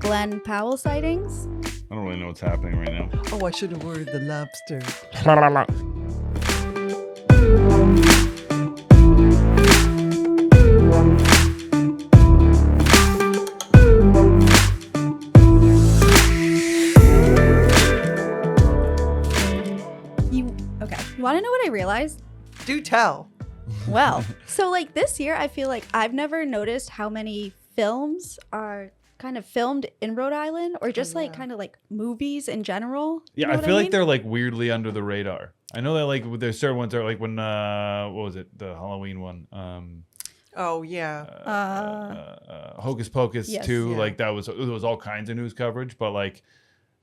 Glen Powell sightings. I don't really know what's happening right now. Oh, I should have ordered the lobster. You want to know what I realized? Do tell. Well, so like this year, I feel like I've never noticed how many films are kind of filmed in Rhode Island, or just like kind of like movies in general. Yeah, You know I feel what like they're like weirdly under the radar. I know that like there's certain ones that are like when what was it, the Halloween one? Oh yeah. Hocus Pocus Yes. 2, Yeah. like it was all kinds of news coverage, but like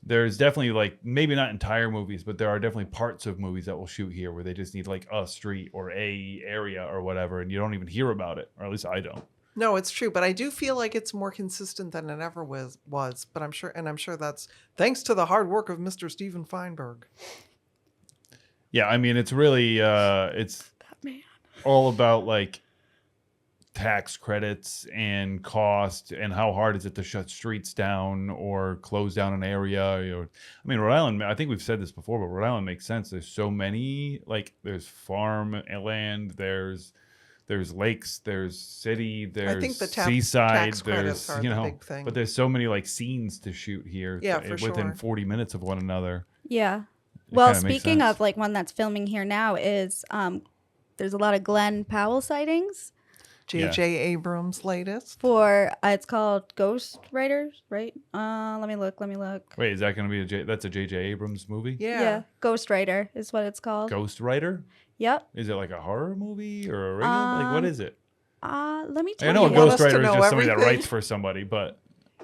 there's definitely like maybe not entire movies, but there are definitely parts of movies that will shoot here where they just need like a street or a area or whatever, and you don't even hear about it, or at least I don't. No, it's true, but I do feel like it's more consistent than it ever was. But I'm sure that's thanks to the hard work of Mr. Steven Feinberg. Yeah, I mean it's really it's That man. all about like tax credits and cost and how hard is it to shut streets down or close down an area. Or I mean, Rhode Island, I think we've said this before, but Rhode Island makes sense. There's so many, like there's farm land, there's lakes, there's city, there's I think the seaside, tax credits there's are the big thing. but there's so many like scenes to shoot here within sure. 40 minutes of one another. Yeah. It Well, kinda makes speaking sense. of like one that's filming here now is there's a lot of Glen Powell sightings J.J. Abrams' latest. for it's called Ghost Writers, right? Let me look. Wait, is that going to be that's a J.J. Abrams movie? Yeah. Ghost Writer is what it's called. Ghost Writer? Yep. Is it like a horror movie or a regular? Like what is it? Let me tell I know a you. want ghostwriter us to is just know somebody that everything? writes for somebody, but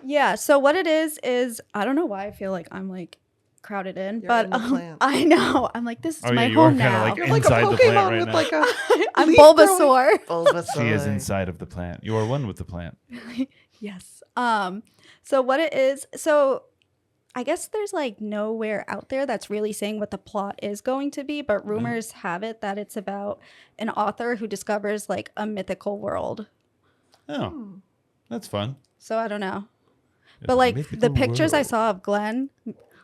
Yeah. So what it is I don't know why I feel like I'm like crowded in, You're but in the plant. I know I'm like this is Oh, my yeah, you are home kinda now. like You're like a inside the plant Pokemon right with now. like a I'm leaf Bulbasaur. growing- Bulbasaur. she is inside of the plant. You are one with the plant. Yes. So what it is, so I guess there's like nowhere out there that's really saying what the plot is going to be, but rumors have it that it's about an author who discovers like a mythical world. Oh, that's fun. So I don't know. It's But a like the mythical pictures I world. saw of Glenn,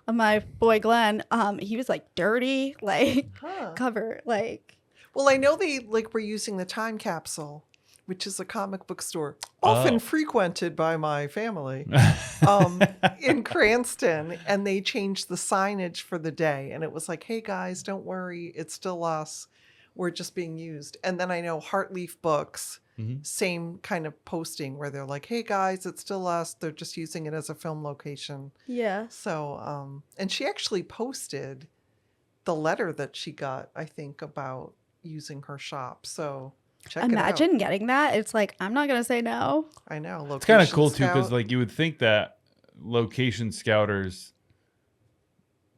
of my boy Glenn, he was like dirty, like Huh. cover, like Well, I know they were using the Time Capsule, which is a comic book store often Oh. frequented by my family in Cranston, and they changed the signage for the day, and it was like, "Hey guys, don't worry, it's still us. We're just being used." And then I know Heartleaf Books, same kind of posting where they're like, "Hey guys, it's still us. They're just using it as a film location." yeah. So, and she actually posted the letter that she got, I think, about using her shop. So check it out. Imagine getting that. It's like I'm not gonna say no. I know. Location It's kind of cool too, because scout. like you would think that location scouters,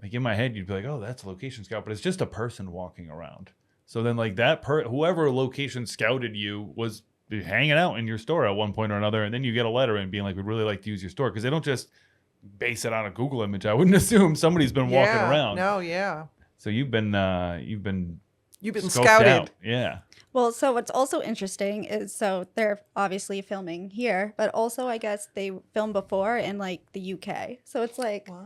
like in my head, you'd be like, "Oh, that's a location scout," but it's just a person walking around. So then, like whoever location scouted you was hanging out in your store at one point or another, and then you get a letter and being like, "We'd really like to use your store," because they don't just base it on a Google image. I wouldn't assume somebody's been walking around. No, yeah. So you've been You've been scoped scouted. out. Yeah. Well, so what's also interesting is so they're obviously filming here, but also I guess they filmed before in like the UK. So it's like Wow.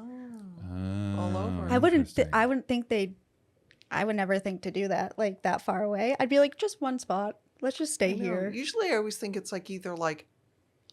Oh, All over. I wouldn't interesting. think I would never think to do that like that far away. I'd be like just one spot. Let's just stay I know. here. Usually I always think it's like either like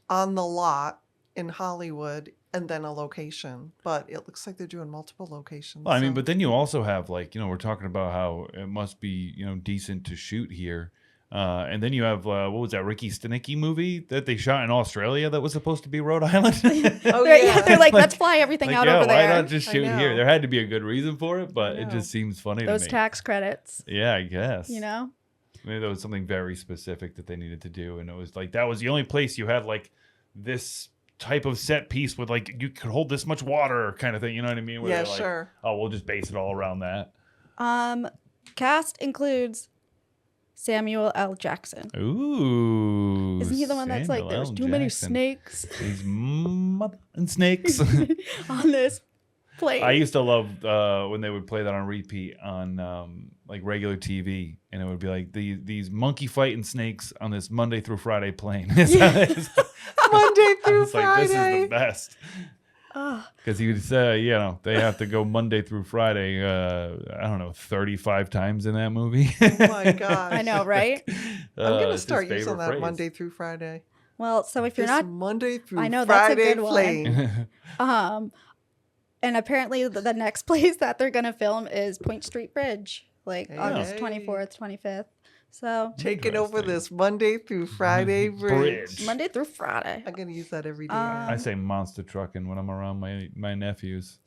on the lot in Hollywood and then a location. But it looks like they're doing multiple locations. Well, I mean, so- but then you also have like, we're talking about how it must be, decent to shoot here. And then you have, what was that, Ricky Stenicki movie that they shot in Australia that was supposed to be Rhode Island? Oh, They're, yeah. they're like, Like- let's fly everything out yeah, over why there. not just I shoot here? know. There had to be a good reason for it, but it know. just seems funny Those to me. tax credits, Yeah, I guess. Maybe there was something very specific that they needed to do, and it was like that was the only place you had like this type of set piece with like you could hold this much water kind of thing. You know what I mean? Where Yeah, they're like, sure. oh, we'll just base it all around that. Cast includes Samuel L. Jackson. Ooh. Isn't he the one that's like, Samuel there's L. too many Jackson. snakes He's mother and snakes. on this plane. I used to love when they would play that on repeat on like regular TV, and it would be like these monkey fighting snakes on this Monday through Friday plane. Monday through It's like, this is Friday. the best. Oh, Because he would say, they have to go Monday through Friday, I don't know, 35 times in that movie. Oh my gosh. I know, right? I'm going to It's his start using favorite that phrase. Monday through Friday. Well, so if you're This not, Monday through I know, that's a Friday good one. plane. and apparently the next place that they're gonna film is Point Street Bridge, like August Hey. 24th, 25th. So Taking over Interesting. this Monday through Friday bridge. Bridge. Monday through Friday. I'm going to use that every day. I say monster trucking when I'm around my nephews.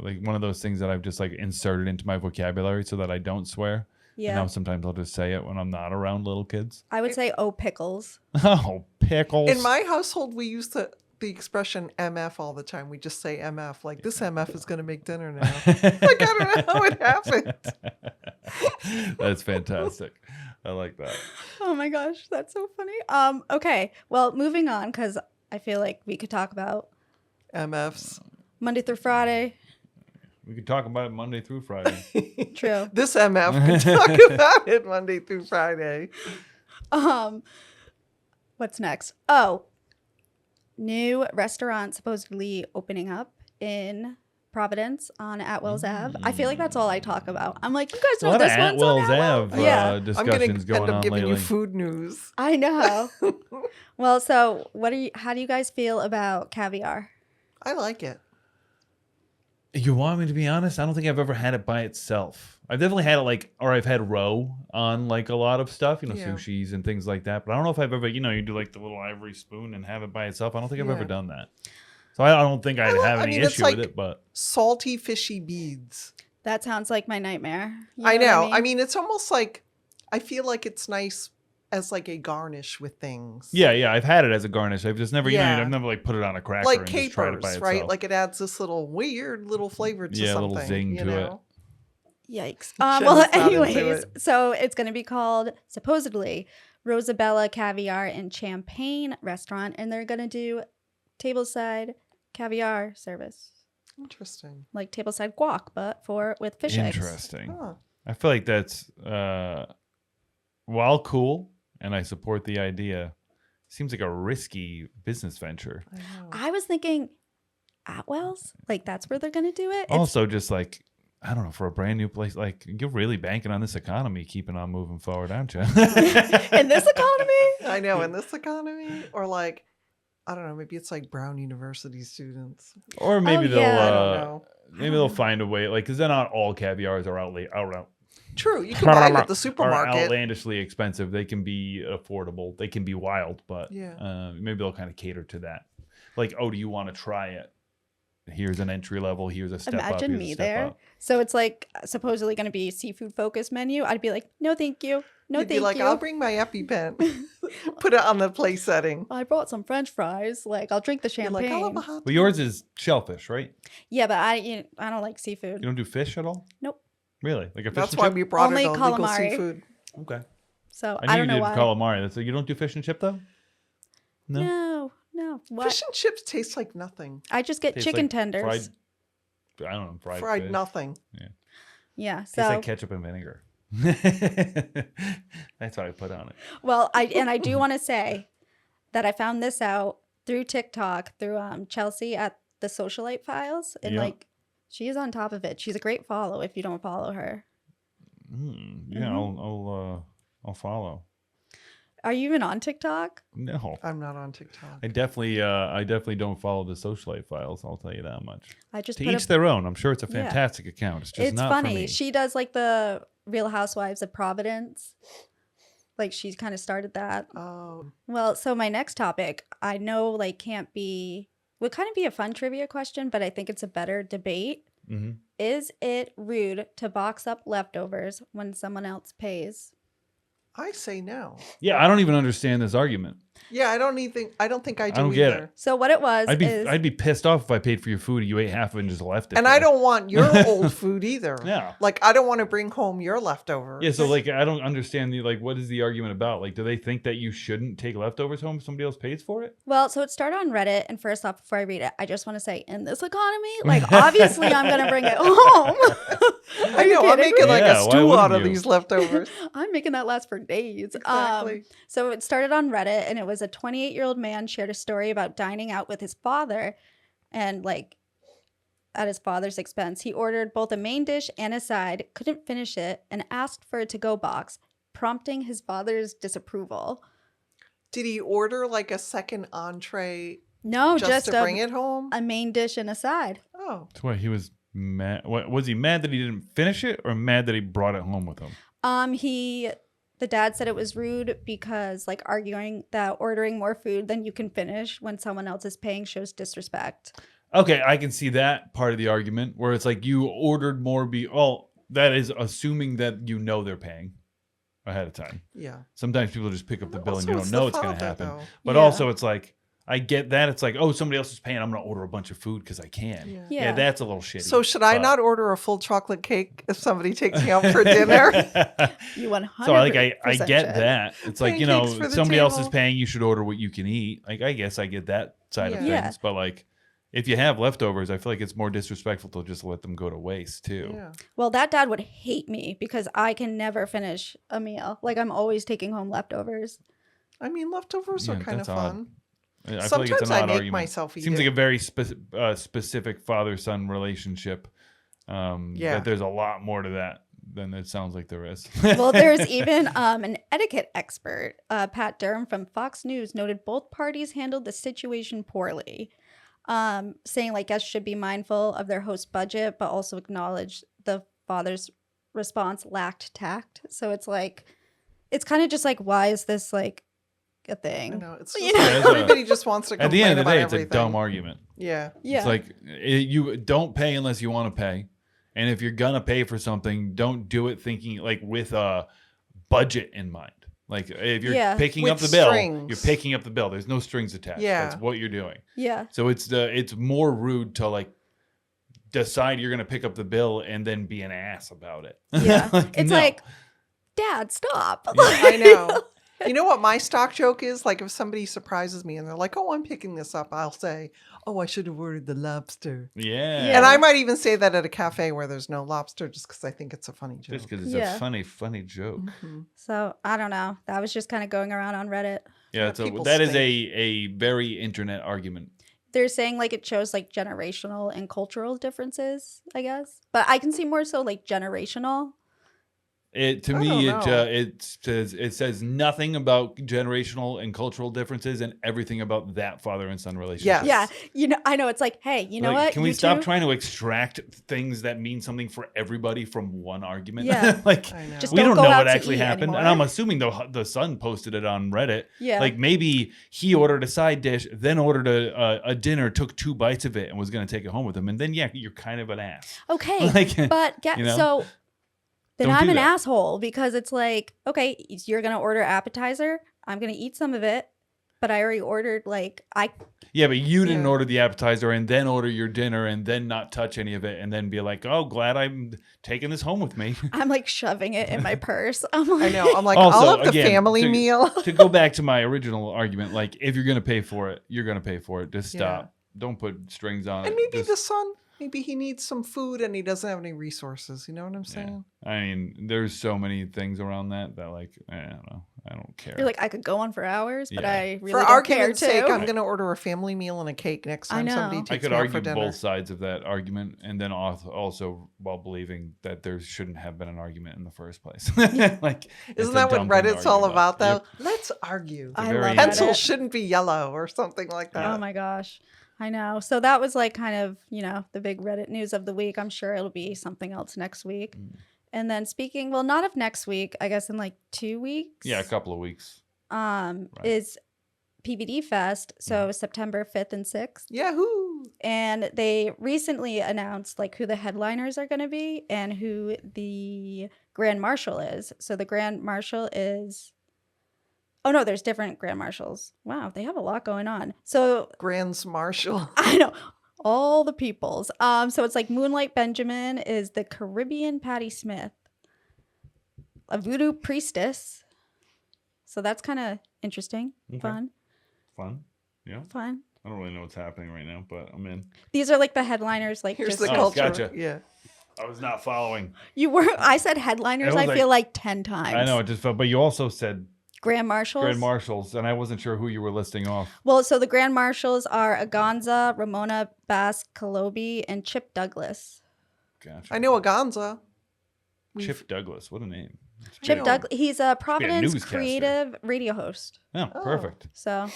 Like one of those things that I've just like inserted into my vocabulary so that I don't swear. And Yeah, now sometimes I'll just say it when I'm not around little kids. I would say oh pickles. Oh, pickles. In my household, we use the expression MF all the time. We just say MF, like this MF is going to make dinner now. Like, I don't know how it happened. That's fantastic. I like that. Oh my gosh, that's so funny. Okay, well, moving on because I feel like we could talk about MFs. Monday through Friday. We could talk about it Monday through Friday. True. This MF can talk about it Monday through Friday. What's next? Oh, new restaurant supposedly opening up in Providence on Atwells Ave. I feel like that's all I talk about. I'm like, you guys A know lot of this one's on Atwells Ave Yeah. I'm going discussions to end going up on giving lately. you food news. I know. Well, so how do you guys feel about Caviar? I like it. You want me to be honest? I don't think I've ever had it by itself. I've definitely had it I've had roe on like a lot of stuff, Yeah. sushis and things like that. But I don't know if I've ever, you do like the little ivory spoon and have it by itself. I don't think I've ever Yeah. done that. So I don't think I'd have any it's issue like with it, but salty, fishy beads. That sounds like my nightmare. You I what know. I mean, it's almost like, I feel like it's nice as like a garnish with things. yeah, I've had it as a garnish. I've just never, Yeah. I've never like put it on a cracker Like and just tried it by capers, itself. right? Like it adds this little weird little flavor to Yeah, a something. little zing you to it. know? Yikes. Jenna's Well, not into anyways, it. so it's going to be called supposedly Rosabella Caviar and Champagne Restaurant, and they're going to do tableside caviar service, Interesting. like tableside guac, but with fish eggs. Interesting. Huh. I feel like that's while cool, and I support the idea. Seems like a risky business venture. I know. I was thinking Atwells, like that's where they're going to do it. Also, just like I don't know, for a brand new place, like you're really banking on this economy keeping on moving forward, aren't you? In this economy, I know. In this economy, or like, I don't know. Maybe it's like Brown University students. Or maybe Oh, they'll yeah. I don't know. maybe they'll find a way, like because they're not all caviars are out True. You can buy it at the are supermarket. outlandishly expensive. They can be affordable. They can be wild, but Yeah. maybe they'll kind of cater to that. Like, oh, do you want to try it? Here's an entry level. Here's a step up. imagine Here's me a step there. up. So it's like supposedly going to be seafood focused menu. I'd be like, no, thank you. No, You'd be thank like, you. I'll bring my EpiPen. Put it on the play setting. I brought some French fries. Like, I'll drink the You're champagne. like, I'll have a hot Well, yours is shellfish, right? Yeah, but I don't like You seafood. don't do fish at all? Nope. Really? Like a fish That's and why chip? we brought Only it on legal calamari. seafood. Okay. So I knew I you don't know did why. calamari. That's like, you don't do fish and chip though? No. No. What? Fish and chips taste like nothing. I just get Tastes chicken like tenders. I don't know. Fried fish. Nothing. Yeah. Tastes So like ketchup and vinegar. That's what I put on it. well, I do want to say that I found this out through TikTok through Chelsea at the Socialite Files, and Yeah. like she is on top of it. She's a great follow if you don't follow her. Yeah, I'll follow. Are you even on TikTok? No. I'm not on TikTok. I definitely don't follow the Socialite Files. I'll tell you that much. I just To put each their own. I'm sure it's a Yeah. fantastic account. It's just it's not for funny. me. She does like the Real Housewives of Providence. Like she's kind of started that. Oh, Well, so my next topic, I know would kind of be a fun trivia question, but I think it's a better debate. Mhm. Is it rude to box up leftovers when someone else pays? I say no. Yeah, I don't even understand this argument. Yeah, I don't think I do don't get either. it. So what it was I'd be pissed off if I paid for your food and you ate half of it and just left it. And there. I don't want your old food either. Yeah. Like, I don't want to bring home your leftovers. Yeah, so like I don't understand what is the argument about? Like, do they think that you shouldn't take leftovers home if somebody else pays for it? Well, so it started on Reddit, and first off, before I read it, I just want to say, in this economy, like obviously I'm gonna bring it home. I know, I'm making like Yeah, a why stew wouldn't out of you? these leftovers. I'm making that last for days. Exactly. So it started on Reddit, and it was a 28-year-old man shared a story about dining out with his father, and like at his father's expense, he ordered both a main dish and a side, couldn't finish it, and asked for a to-go box, prompting his father's disapproval. Did he order like a second entree No, just to a, bring it home? a main dish and a side. Oh. That's why he was mad. What, was he mad that he didn't finish it, or mad that he brought it home with him? The dad said it was rude because like arguing that ordering more food than you can finish when someone else is paying shows disrespect. Okay, I can see that part of the argument where it's like you ordered more. That is assuming that you know they're paying ahead of time. Yeah. Sometimes people just pick up the bill and Also, you it's don't know the it's going to father, happen. though. But Yeah. also, it's like I get that. It's like, oh, somebody else is paying. I'm going to order a bunch of food because I can. Yeah. Yeah. That's a little shitty. So should I but- not order a full chocolate cake if somebody takes me out for dinner? You 100%. So like I get should. that. It's like, Pancakes for the somebody else is table. paying, you should order what you can eat. Like I guess I get that side of Yeah. things. But like if you have leftovers, I feel like it's more disrespectful to just let them go to waste too. Yeah. Well, that dad would hate me because I can never finish a meal. Like I'm always taking home leftovers. I mean, leftovers Yeah, are kind of that's odd. fun. I feel like it's Sometimes an I odd make argument. myself eat Seems it. like a very specific father-son relationship. Yeah. That there's a lot more to that than it sounds like there is. Well, there's even an etiquette expert, Pat Durham from Fox News, noted both parties handled the situation poorly, saying like guests should be mindful of their host budget, but also acknowledge the father's response lacked tact. So it's like, it's kind of just like, why is this like a I thing? know. It's You just know? like everybody just wants to complain At the end of the about day, it's everything. a dumb argument. Yeah. Yeah. It's like you don't pay unless you want to pay. And if you're going to pay for something, don't do it thinking like with a budget in mind. Like if you're Yeah. picking With up the bill, strings. you're picking up the bill. There's no strings attached. Yeah. That's what you're doing. Yeah. So it's more rude to like decide you're going to pick up the bill and then be an ass about it. Yeah. It's no. like, Dad, stop. I know. You know what my stock joke is? Like if somebody surprises me and they're like, "Oh, I'm picking this up," I'll say, "Oh, I should have ordered the lobster." Yeah. Yeah. And I might even say that at a cafe where there's no lobster just because I think it's a funny joke. Just because it's Yeah. a funny joke. Mhm. So I don't know. That was just kind of going around on Reddit. Yeah, Yeah, so people that is stink. a very internet argument. They're saying like it shows like generational and cultural differences, I guess. But I can see more so like generational. It to I me don't know. it says nothing about generational and cultural differences and everything about that father and son relationship. Yes. Yeah. I know. It's like, hey, you know Like, what? Can we You stop two- trying to extract things that mean something for everybody from one argument? Yeah. like I know. Just we don't don't go know out what to actually eat happened, and anymore. I'm assuming the son posted it on Reddit. Yeah. Like maybe he ordered a side dish, then ordered a dinner, took 2 bites of it, and was going to take it home with him. And then you're kind of an ass. Okay. Like, But you know? so then Don't I'm do an that. asshole because it's like, okay, you're going to order appetizer. I'm going to eat some of it. But I already ordered Yeah, but you didn't Yeah. order the appetizer and then order your dinner and then not touch any of it and then be like, oh, glad I'm taking this home with me. I'm like shoving it in my purse. I'm like, I know. I'm like, Also, I'll have the again, family meal. To go back to my original argument, like if you're going to pay for it, you're going to pay for it. Just Yeah. stop. Don't put strings on And it. maybe Just- the son, maybe he needs some food and he doesn't have any resources. You know what I'm saying? I mean, there's so many things around that like, I don't know. I don't care. you're like, I could go on for hours, but Yeah. I really For don't care argument's too. sake, I'm going to order a family meal and a cake next I time know. somebody I I takes could me out argue for dinner. both sides of that argument, and then also while believing that there shouldn't have been an argument in the isn't like, it's Isn't a that what dumb thing to Reddit's all argue about, though? Yep. Let's argue. I very love Pencil Reddit. shouldn't be yellow or something like that. Oh my gosh. I know. So that was like kind of, the big Reddit news of the week. I'm sure it'll be something else next week. And then speaking, well, not of next week, I guess in like 2 weeks. Yeah, a couple of weeks. Is PVD Fest. So September 5th and 6th. Yahoo! And they recently announced like who the headliners are going to be and who the Grand Marshal is. So the Grand Marshal is Oh no, there's different grand marshals. Wow, they have a lot going on. So Grand's Marshal. I know all the peoples. So it's like Moonlight Benjamin is the Caribbean Patti Smith, a voodoo priestess. So that's kind of interesting, Okay. fun. Yeah. Fun. I don't really know what's happening right now, but I'm in. These are like the headliners. Like Here's just, the Oh, culture. gotcha. Yeah. I was not following. you were. I said headliners. It was I feel like 10 times. I know it just felt, but you also said Grand marshals. grand marshals, and I wasn't sure who you were listing off. Well, so the grand marshals are Aganza, Ramona Bass Kalobi, and Chip Douglas. Gotcha. I know Aganza. Chip Douglas. What a name. Chip Douglas. He's a Providence newscaster. creative radio host. Oh, Oh. perfect. So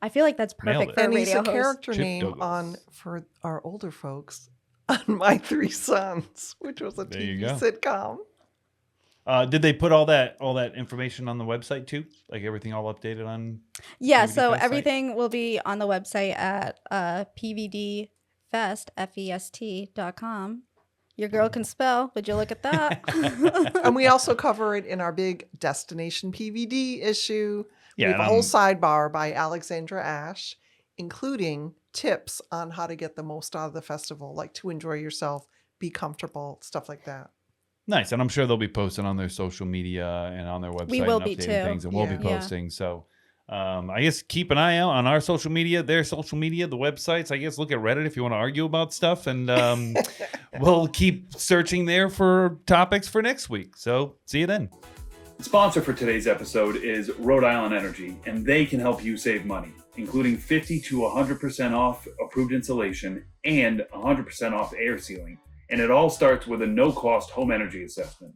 I feel like that's Nailed perfect it. for a And he's radio a host. character Chip name Douglas. on, for our older folks, on My Three Sons, which was a There you TV go. sitcom. Did they put all that information on the website too? Like everything all updated on? Yeah, PVD so Fest site? everything will be on the website at pvdfest, FEST.com. Your girl can spell. Would you look at that? And we also cover it in our big Destination PVD issue. Yeah, We have a and whole sidebar by Alexandra Ash, including tips on how to get the most out of the festival, like to enjoy yourself, be comfortable, stuff like that. Nice, and I'm sure they'll be posting on their social media and on their website. We will and be, updating too. things, and we'll be Yeah. Yeah. posting. So, I guess keep an eye out on our social media, their social media, the websites. I guess look at Reddit if you want to argue about stuff, and we'll keep searching there for topics for next week. So, see you then. The sponsor for today's episode is Rhode Island Energy, and they can help you save money, including 50 to 100% off approved insulation and 100% off air sealing. And it all starts with a no-cost home energy assessment.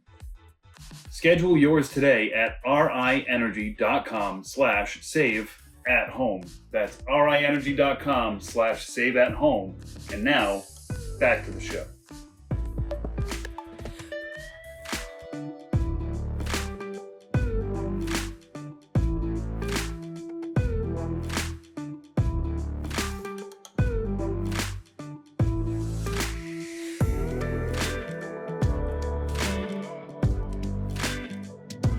Schedule yours today at rienergy.com/save-at-home. That's rienergy.com/save-at-home. And now, back to the show.